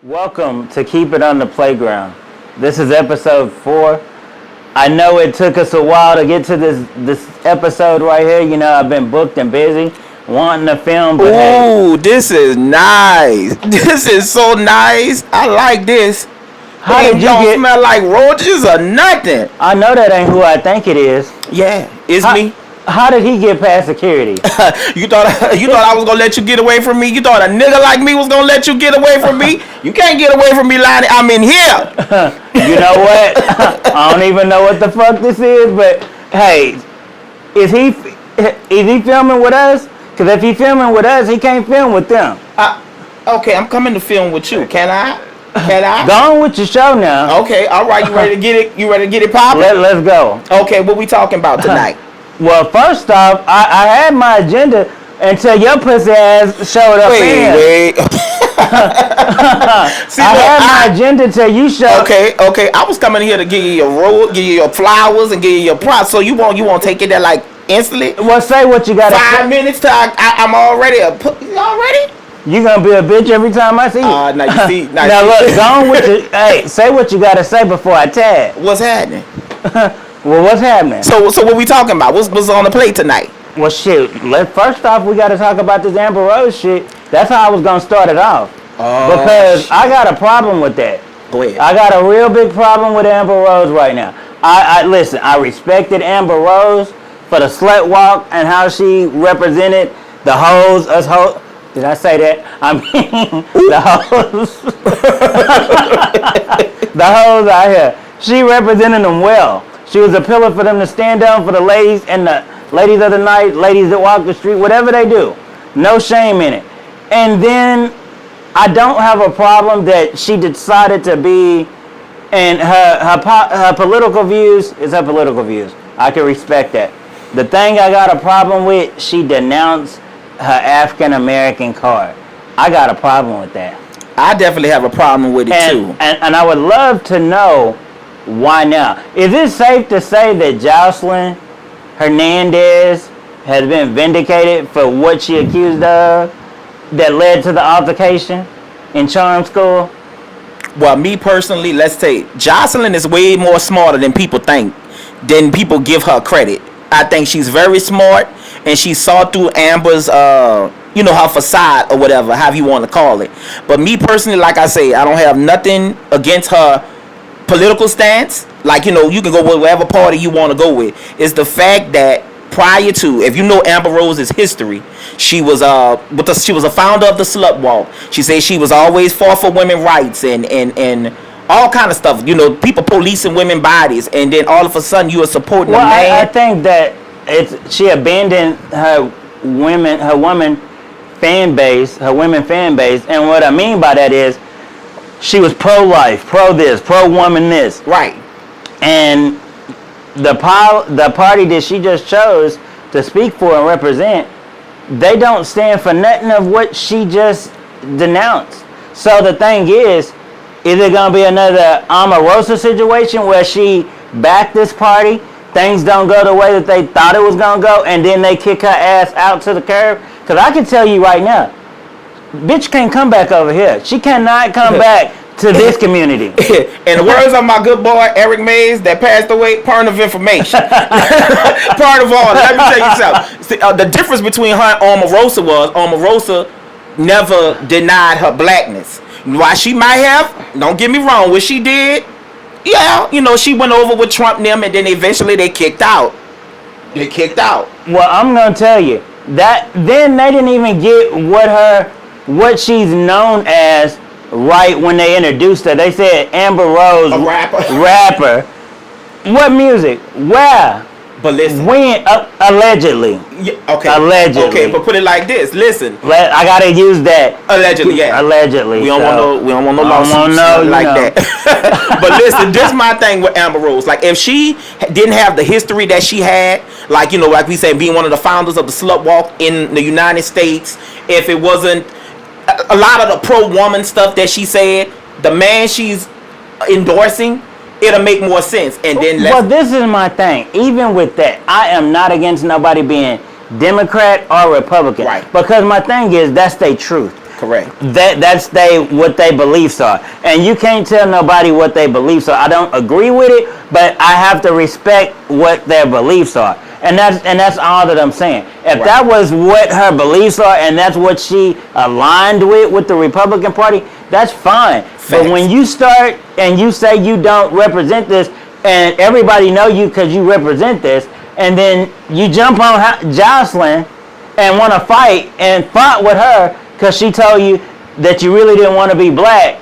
Welcome to Keep It on the Playground. This is episode 4. I know it took us a while to get to this episode right here. You know, I've been booked and busy wanting to film. But ooh, this is nice. This is so nice. I like this. How did you don't smell like roaches or nothing. I know that ain't who I think it is. Yeah, it's me. How did he get past security? You thought I was gonna let you get away from me? You thought a nigga like me was gonna let you get away from me? You can't get away from me, Lonnie. I'm in here. You know what? I don't even know what the fuck this is, but hey, is he filming with us? Because if he filming with us, he can't film with them. Okay, I'm coming to film with you. Can I? Go on with your show now. Okay, all right. You ready to get it? You ready to get it popping? Let's go. Okay, what we talking about tonight? Well, first off, I had my agenda until your pussy ass showed up. Wait. See, I had my agenda until you showed. Okay. I was coming here to give you your rose, give you your flowers, and give you your props. So you won't take it there like instantly? Well, say what you got. 5 minutes till I'm already already. You gonna be a bitch every time I see you. Now you see. Now look, go on with your. Hey, say what you gotta say before I tag. What's happening? Well, what's happening? So what we talking about? What's on the plate tonight? Well, shit. First off, we got to talk about this AMBERROSE shit. That's how I was gonna start it off. Because shit. I got a problem with that. Go ahead. I got a real big problem with AMBERROSE right now. I listen. I respected AMBERROSE for the slut walk and how she represented the hoes, us hoes. Did I say that? I mean the hoes. The hoes out here. She represented them well. She was a pillar for them to stand down for the ladies and the ladies of the night, ladies that walk the street, whatever they do. No shame in it. And then I don't have a problem that she decided to be, and her political views is her political views. I can respect that. The thing I got a problem with, she denounced her African American card. I got a problem with that. I definitely have a problem with it too. And I would love to know why now. Is it safe to say that Joseline Hernandez has been vindicated for what she accused of that led to the altercation in charm school? Well, me personally, let's say Joseline is way more smarter than people think, than people give her credit. I think she's very smart, and she saw through Amber's, her facade or whatever, however you want to call it. But me personally, like I say, I don't have nothing against her political stance. Like, you can go with whatever party you want to go with. It's the fact that prior to, if you know AMBERROSE's history, she was she was a founder of the slut walk. She said she was always fought for women's rights and all kind of stuff. People policing women's bodies, and then all of a sudden you are supporting a man. I think that she abandoned her women fan base, and what I mean by that is she was pro-life, pro-this, pro-woman this. Right. And the party that she just chose to speak for and represent, they don't stand for nothing of what she just denounced. So the thing is it going to be another AMBERROSE situation where she backed this party, things don't go the way that they thought it was going to go, and then they kick her ass out to the curb? Because I can tell you right now, bitch can't come back over here. She cannot come back to this community. In the words of my good boy Eric Mays that passed away, part of information. Part of all. Let me tell you something. See, the difference between her and AMBERROSE was AMBERROSE never denied her blackness. Why she might have, don't get me wrong, what she did, yeah, she went over with Trump and them, and then eventually they kicked out. Well, I'm going to tell you, that then they didn't even get what she's known as right when they introduced her. They said AMBERROSE, a rapper. What music? Where? But listen. When? Allegedly. Yeah, okay. Allegedly. Okay, but put it like this. Listen. I gotta use that. Allegedly, yeah. Allegedly. We don't want no lawsuits like that. But listen, this is my thing with AMBERROSE. Like, if she didn't have the history that she had, like like we said, being one of the founders of the slut walk in the United States, if it wasn't a lot of the pro-woman stuff that she said, the man she's endorsing, it'll make more sense. And then but this is my thing. Even with that, I am not against nobody being Democrat or Republican. Right. Because my thing is, that's their truth. Correct. That's what they beliefs are, and you can't tell nobody what they beliefs are. I don't agree with it, but I have to respect what their beliefs are, and that's all that I'm saying. If that was what her beliefs are, and that's what she aligned with the Republican Party, that's fine. Facts. But when you start and you say you don't represent this, and everybody know you because you represent this, and then you jump on Jocelyn and want to fight and fought with her because she told you that you really didn't want to be black.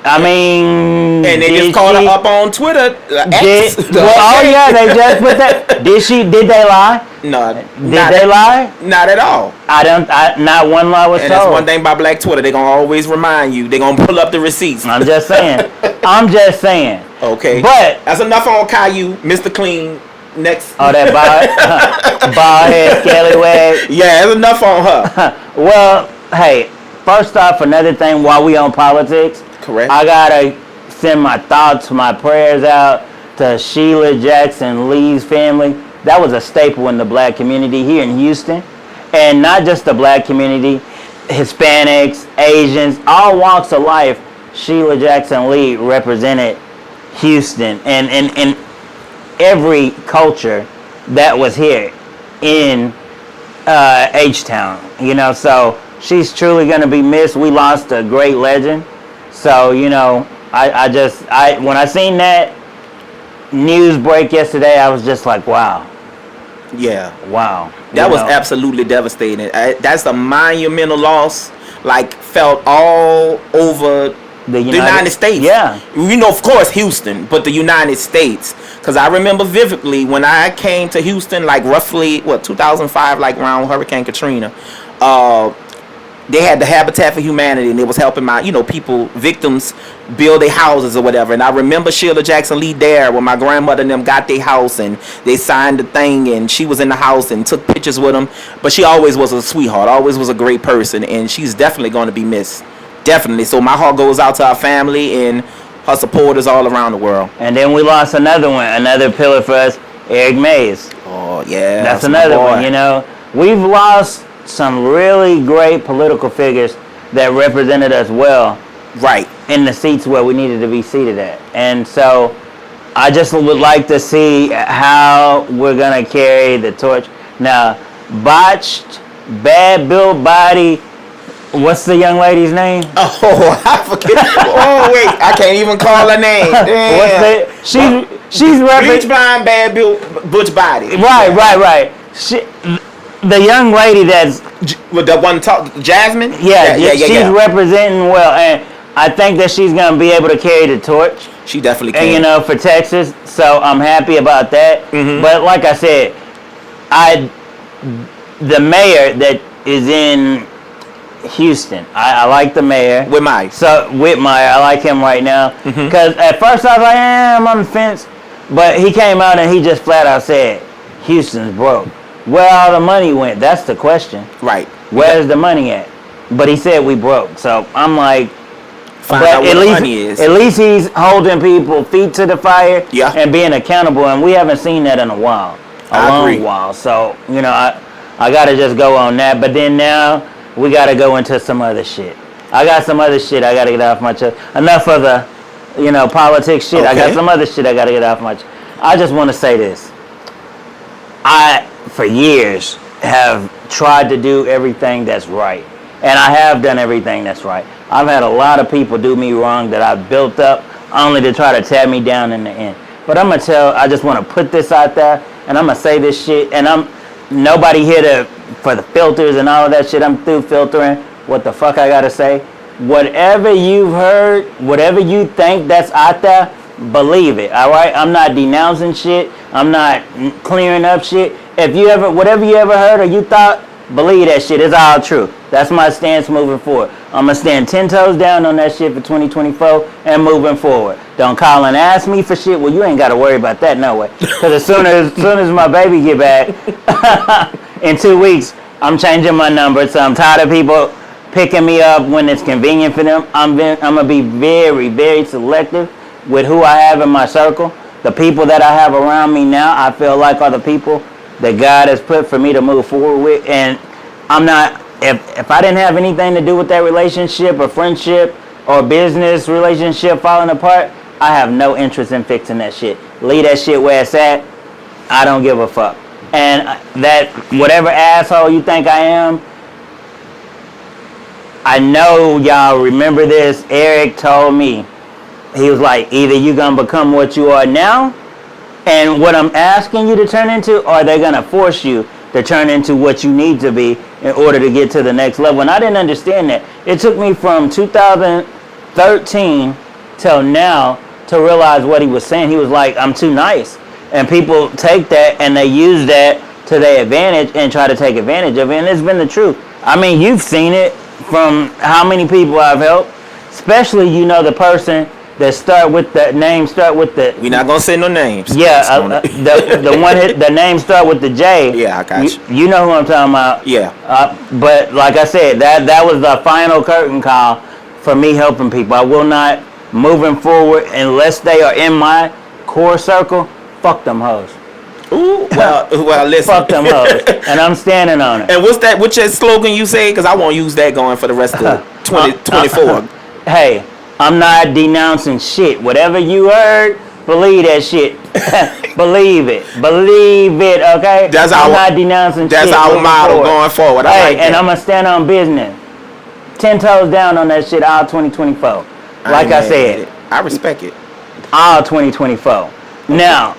I mean, and they just called her up on Twitter. They just put that. Did they lie? No. Did they lie? Not at all. Not one lie was told. And that's one thing about Black Twitter. They're going to always remind you. They're going to pull up the receipts. I'm just saying. Okay. But that's enough on Caillou, Mr. Clean. Next. Oh, that bald head, scallywag. Yeah, that's enough on her. Well, hey, first off, another thing while we on politics. Correct. I gotta send my thoughts, my prayers out to Sheila Jackson Lee's family. That was a staple in the black community here in Houston. And not just the black community, Hispanics, Asians, all walks of life. Sheila Jackson Lee represented Houston and every culture that was here in H-Town, you know, so she's truly going to be missed. We lost a great legend. So, you know, I when I seen that news break yesterday, I was just like, wow. Yeah. Wow. That was absolutely devastating. That's a monumental loss, like, felt all over the United States. Yeah. You know, of course, Houston, but the United States. Because I remember vividly when I came to Houston, like roughly, 2005, like around Hurricane Katrina, they had the Habitat for Humanity, and it was helping my, people, victims, build their houses or whatever. And I remember Sheila Jackson Lee there when my grandmother and them got their house, and they signed the thing, and she was in the house and took pictures with them. But she always was a sweetheart, always was a great person, and she's definitely going to be missed. Definitely. So my heart goes out to our family and her supporters all around the world. And then we lost another one, another pillar for us, Eric Mays. Oh, yeah. That's another one, We've lost some really great political figures that represented us well. Right. In the seats where we needed to be seated at. And so I just would like to see how we're going to carry the torch. Now, botched, bad built body. What's the young lady's name? Oh, I forget. Oh, wait. I can't even call her name. Damn. She's bleach blonde, bad built, butch body. Right. The young lady that's with the one Jasmine. Yeah. She's representing well, and I think that she's gonna be able to carry the torch. She definitely can. And for Texas, so I'm happy about that. Mm-hmm. But like I said, the mayor that is in Houston, I like the mayor. Whitmire. I like him right now. Because at first I was like, I'm on the fence. But he came out and he just flat out said, Houston's broke. Where all the money went? That's the question. Right. Where's the money at? But he said we broke. So I'm like, find out where the money is. At least he's holding people feet to the fire and being accountable. And we haven't seen that in a while. A long while. So, I got to just go on that. But then now we got to go into some other shit. I got some other shit I got to get off my chest. Enough of the, politics shit. Okay. I got some other shit I got to get off my chest. I just want to say this. I, for years, have tried to do everything that's right. And I have done everything that's right. I've had a lot of people do me wrong that I've built up only to try to tear me down in the end. But I just want to put this out there, and I'm going to say this shit, and nobody here for the filters and all of that shit. I'm through filtering what the fuck I got to say. Whatever you've heard, whatever you think that's out there, believe it, all right? I'm not denouncing shit. I'm not clearing up shit. Whatever you ever heard or you thought, believe that shit. It's all true. That's my stance moving forward. I'm going to stand 10 toes down on that shit for 2024 and moving forward. Don't call and ask me for shit. Well, you ain't got to worry about that, no way. Because as soon as my baby get back in 2 weeks, I'm changing my number. So I'm tired of people picking me up when it's convenient for them. I'm going to be very, very selective with who I have in my circle. The people that I have around me now, I feel like are the people that God has put for me to move forward with. And I'm not if I didn't have anything to do with that relationship or friendship or business relationship falling apart, I have no interest in fixing that shit. Leave that shit where it's at. I don't give a fuck. And that whatever asshole you think I am, I know y'all remember this. Eric told me, he was like, either you gonna become what you are now, and what I'm asking you to turn into, or they're gonna force you to turn into what you need to be in order to get to the next level. And I didn't understand that. It took me from 2013 till now to realize what he was saying. He was like, I'm too nice. And people take that and they use that to their advantage and try to take advantage of it. And it's been the truth. I mean, you've seen it from how many people I've helped, especially, you know, the person that start with the name, start with the... We're not going to say no names. Yeah, the one the name start with the J. Yeah, I got you. You know who I'm talking about. Yeah. But like I said, that was the final curtain call for me helping people. I will not, moving forward, unless they are in my core circle, fuck them hoes. Ooh, well, listen. Fuck them hoes. And I'm standing on it. And what's your slogan you say? Because I won't use that going for the rest of 2024. Hey, I'm not denouncing shit. Whatever you heard, believe that shit. Believe it. Believe it, okay? I'm not denouncing that's shit. That's our motto going forward. Hey, and I'm going to stand on business. 10 toes down on that shit all 2024. Like I said. I respect it. All 2024. Now,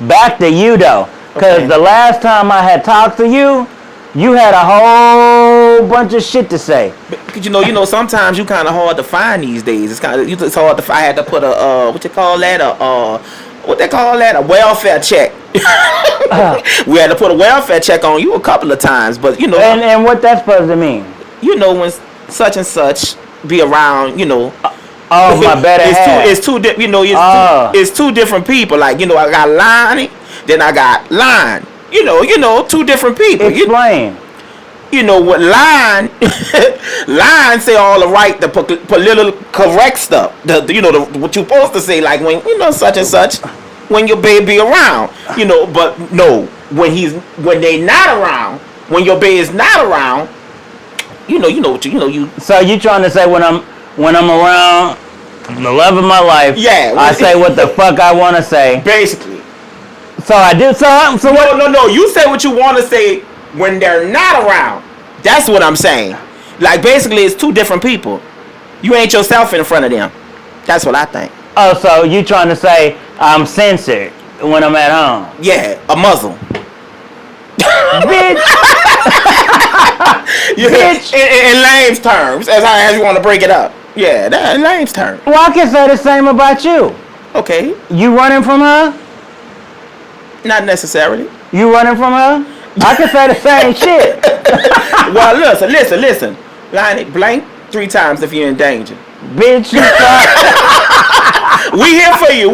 back to you, though. Because the last time I had talked to you, you had a whole bunch of shit to say. Because you know, sometimes you kind of hard to find these days. It's hard to. I had to put a what they call that? A welfare check. We had to put a welfare check on you a couple of times, but you know. And what that's supposed to mean? You know, when such and such be around, you know. Oh, my better half. It's two different people. Like, you know, I got Lonnie, then I got Line. You know, two different people. Explain. You know what Line say all the right, the political correct stuff. What you're supposed to say, like when you know such and such, when your baby around. You know, but no, when they not around, when your baby is not around. You know. So you trying to say when I'm around the love of my life, yeah, I say what the fuck I want to say. Basically. So I do. So what? No. You say what you want to say when they're not around. That's what I'm saying. Like basically, it's two different people. You ain't yourself in front of them. That's what I think. Oh, so you trying to say I'm censored when I'm at home? Yeah, a Muslim. Bitch. Bitch. In Lame's terms, as you want to break it up. Yeah, that in Lame's terms. Well, I can say the same about you. Okay. You running from her? Not necessarily. You running from her? I can say the same shit. Well, listen. Line it blank 3 times if you're in danger. Bitch, you We here for you.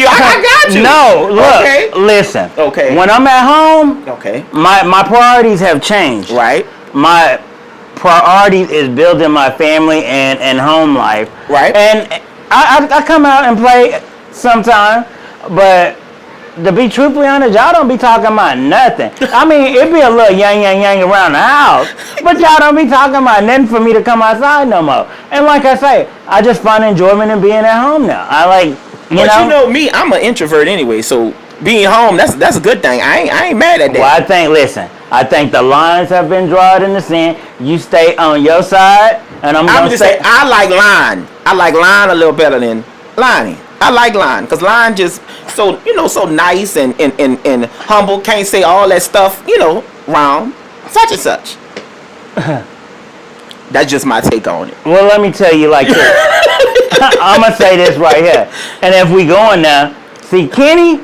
I got you. No, look. Okay. Listen. Okay. When I'm at home, okay, my priorities have changed. Right. My priority is building my family and home life. Right. And I come out and play sometime, but to be truthfully honest, y'all don't be talking about nothing. I mean, it be a little yang around the house, but y'all don't be talking about nothing for me to come outside no more. And like I say, I just find enjoyment in being at home now. I like, you know me, I'm an introvert anyway, so being home, that's a good thing. I ain't mad at that. Well, I think the lines have been drawn in the sand. You stay on your side, and I'm gonna say I like Line. I like Line a little better than Lonnie. I like Line because Line just so nice and humble. Can't say all that stuff, around such and such. That's just my take on it. Well, let me tell you like this. I'm gonna say this right here, and if we going now, see Kenny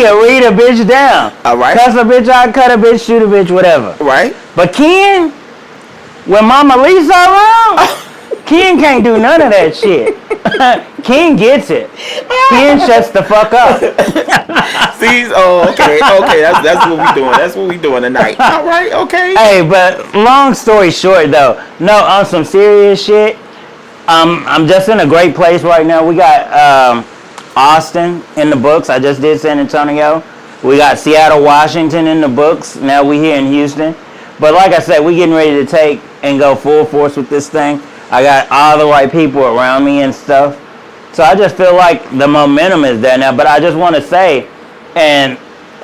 will read a bitch down. All right. Cuss a bitch out, cut a bitch, shoot a bitch, whatever. Right. But Ken, when Mama Lisa around, Ken can't do none of that shit. Ken gets it. Ken shuts the fuck up. See, okay. That's what we doing. That's what we doing tonight. All right, okay. Hey, but long story short, though, no, on some serious shit, I'm just in a great place right now. We got Austin in the books. I just did San Antonio. We got Seattle, Washington in the books. Now we here in Houston. But like I said, we getting ready to take and go full force with this thing. I got all the right people around me and stuff. So I just feel like the momentum is there now. But I just want to say, and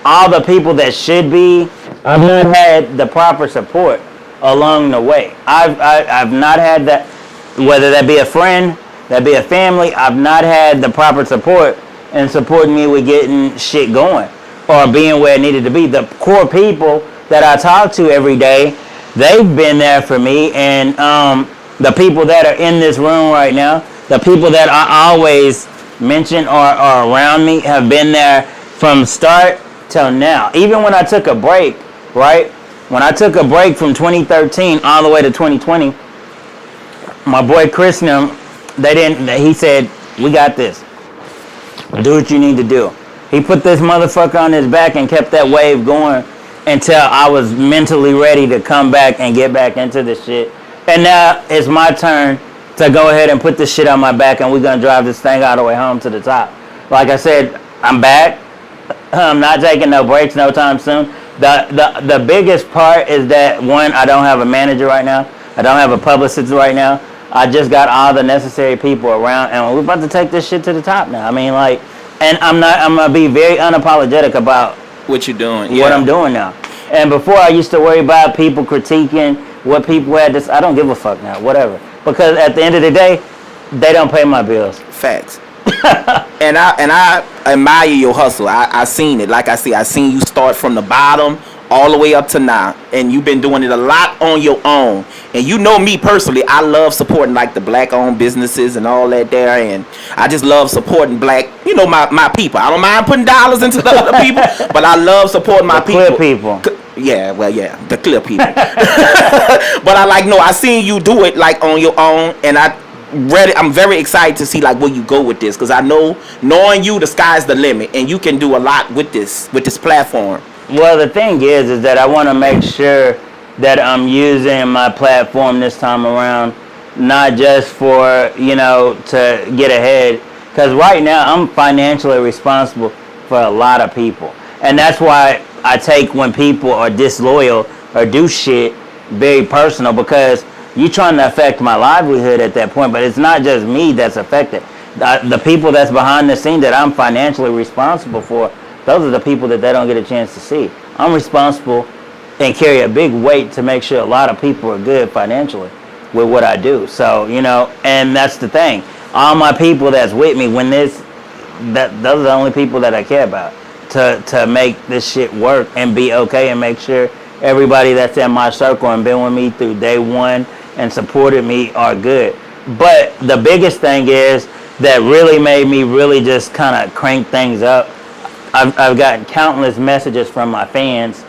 all the people that should be, I've not had the proper support along the way. I've not had that, whether that be a friend, that be a family, I've not had the proper support and supporting me with getting shit going or being where it needed to be. The core people that I talk to every day, they've been there for me, and the people that are in this room right now, the people that I always mention or are around me have been there from start till now. Even when I took a break, right? When I took a break from 2013 all the way to 2020, my boy Chris and him, he said, we got this. Do what you need to do. He put this motherfucker on his back and kept that wave going until I was mentally ready to come back and get back into this shit. And now it's my turn to go ahead and put this shit on my back, and we're going to drive this thing all the way home to the top. Like I said, I'm back. I'm not taking no breaks no time soon. The biggest part is that, one, I don't have a manager right now. I don't have a publicist right now. I just got all the necessary people around, and we're about to take this shit to the top now. I mean, like, and I'm going to be very unapologetic about what you're doing. What I'm doing now. And before I used to worry about people critiquing what people had to, I don't give a fuck now, whatever. Because at the end of the day, they don't pay my bills. Facts. and I admire your hustle. I seen it. Like I see, I seen you start from the bottom all the way up to now, and you've been doing it a lot on your own. And you know me personally, I love supporting like the black-owned businesses and all that there, and I just love supporting black, you know, my people. I don't mind putting dollars into the other people, but I love supporting my people. Clear people. Yeah, well, yeah, the clear people. But I seen you do it like on your own, and I'm very excited to see like where you go with this, because I know, knowing you, the sky's the limit, and you can do a lot with this platform. Well, the thing is that I want to make sure that I'm using my platform this time around, not just for, to get ahead, because right now I'm financially responsible for a lot of people, and that's why I take when people are disloyal or do shit very personal, because you're trying to affect my livelihood at that point. But it's not just me that's affected. The people that's behind the scene that I'm financially responsible for, those are the people that they don't get a chance to see. I'm responsible and carry a big weight to make sure a lot of people are good financially with what I do. So, and that's the thing. All my people that's with me those are the only people that I care about to make this shit work and be okay, and make sure everybody that's in my circle and been with me through day one and supported me are good. But the biggest thing is that really made me really just kind of crank things up. I've gotten countless messages from my fans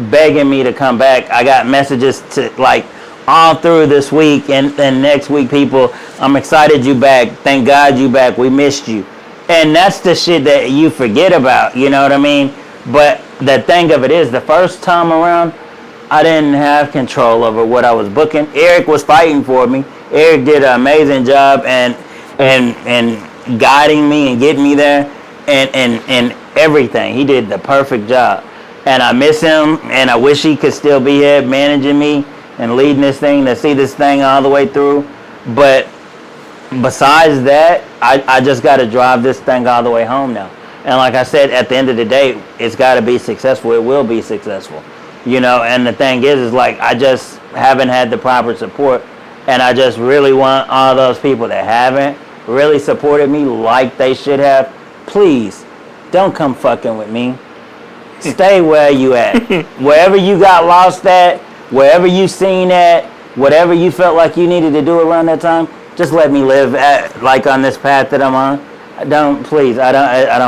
begging me to come back. I got messages to like all through this week and next week, people, I'm excited you back. Thank God you back. We missed you. And that's the shit that you forget about, you know what I mean? But the thing of it is, the first time around, I didn't have control over what I was booking. Eric was fighting for me. Eric did an amazing job and guiding me and getting me there and everything. He did the perfect job. And I miss him, and I wish he could still be here managing me and leading this thing to see this thing all the way through. But besides that, I just got to drive this thing all the way home now. And like I said, at the end of the day, it's got to be successful. It will be successful. And the thing is like, I just haven't had the proper support. And I just really want all those people that haven't really supported me like they should have, please, don't come fucking with me. Stay where you at. Wherever you got lost at, wherever you seen at, whatever you felt like you needed to do around that time, just let me live like on this path that I'm on. I don't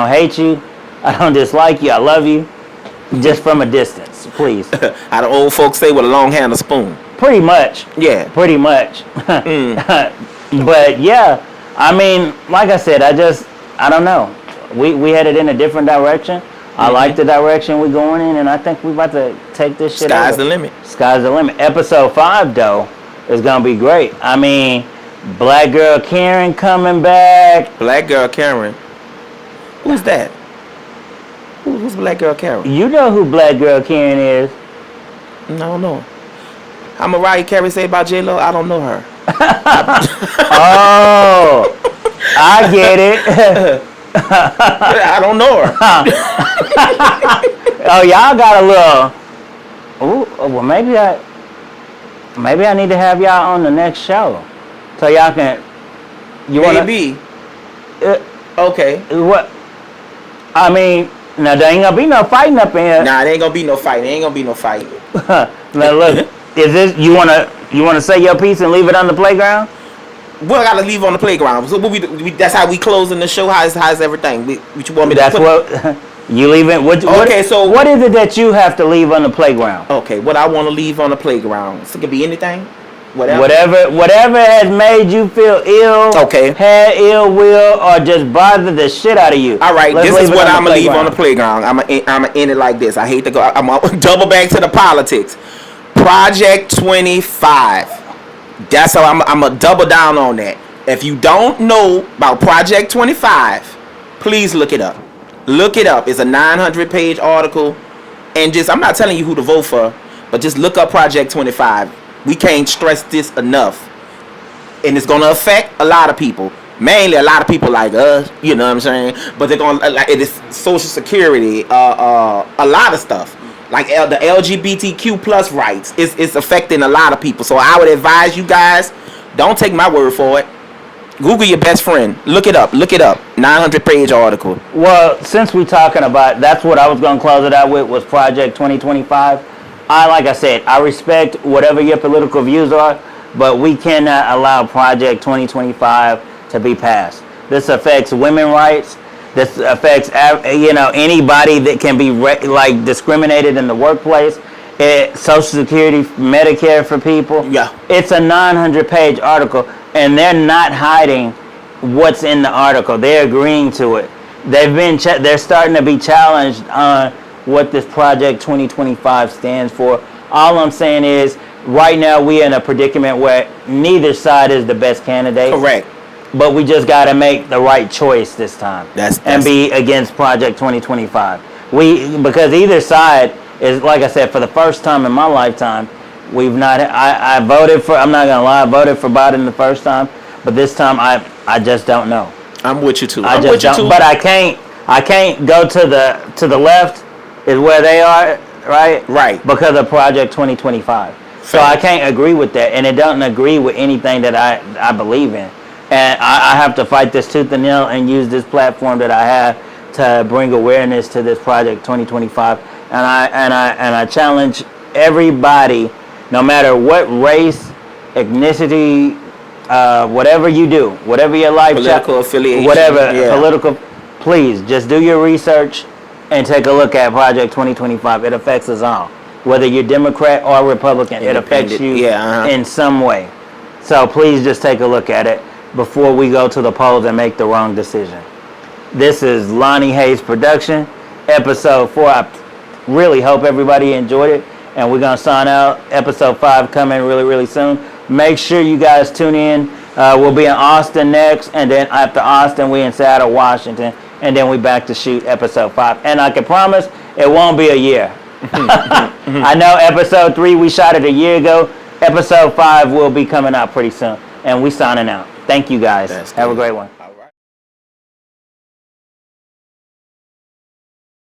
hate you. I don't dislike you. I love you. Just from a distance, please. How the old folks say, with a long handle spoon. Pretty much. Yeah. Pretty much. But yeah, I mean, like I said, I don't know. We headed in a different direction. I like the direction we're going in, and I think we're about to take this shit Sky's the limit. Sky's the limit. Episode 5, though, is going to be great. I mean, Black Girl Karen coming back. Black Girl Karen? Who's that? Who's Black Girl Karen? You know who Black Girl Karen is. I don't know. How Mariah Carey say about J-Lo? I don't know her. Oh, I get it. I don't know her. Oh, y'all got a little. Ooh, well, maybe I need to have y'all on the next show, so y'all can. You wanna? Maybe. Okay. What? I mean, now there ain't gonna be no fighting up in here. Nah, there ain't gonna be no fighting. Now look, is this you wanna say your piece and leave it on the playground? We gotta leave on the playground. So what that's how we closing the show. How's everything? What you want me to? That's what you leave it. Okay, so what is it that you have to leave on the playground? Okay, what I want to leave on the playground. So it could be anything. Whatever has made you feel ill, okay, had ill will, or just bothered the shit out of you. All right, this is what I'm gonna leave on the playground. I'm gonna end it like this. I hate to go. I'm gonna double back to the politics. Project 25. That's how I'm gonna double down on that. If you don't know about Project 25, please look it up. Look it up. It's a 900-page article, and I'm not telling you who to vote for, but just look up Project 25. We can't stress this enough. And it's going to affect a lot of people. Mainly a lot of people like us, you know what I'm saying? But they're going to, like, it is Social Security, a lot of stuff. Like the LGBTQ plus rights. It's affecting a lot of people. So I would advise you guys, don't take my word for it. Google your best friend. Look it up. 900-page article. Well, since we're talking about, that's what I was going to close it out with, was Project 2025. Like I said, I respect whatever your political views are, but we cannot allow Project 2025 to be passed. This affects women's rights. This affects anybody that can be discriminated in the workplace. Social Security, Medicare for people. Yeah. It's a 900-page article, and they're not hiding what's in the article. They're agreeing to it. They're starting to be challenged on what this Project 2025 stands for. All I'm saying is, right now we're in a predicament where neither side is the best candidate. Correct. But we just got to make the right choice this time and be against Project 2025. Because either side is, like I said, for the first time in my lifetime, we've not. I voted for. I'm not gonna lie. I voted for Biden the first time, but this time I just don't know. I'm with you too. I just don't. But I can't go to the left. Is where they are, right? Right. Because of Project 2025. So I can't agree with that, and it doesn't agree with anything that I believe in. And I have to fight this tooth and nail and use this platform that I have to bring awareness to this Project 2025. And I challenge everybody, no matter what race, ethnicity, whatever you do, whatever your life, political affiliation, political, please just do your research and take a look at Project 2025. It affects us all. Whether you're Democrat or Republican, it affects you in some way. So please just take a look at it before we go to the polls and make the wrong decision. This is Lonnie Hayes Production, episode 4. I really hope everybody enjoyed it. And we're going to sign out. Episode 5 coming really, really soon. Make sure you guys tune in. We'll be in Austin next. And then after Austin, we're in Seattle, Washington. And then we back to shoot episode 5. And I can promise it won't be a year. I know episode 3 we shot it a year ago. Episode 5 will be coming out pretty soon. And we signing out. Thank you guys. Have a great one.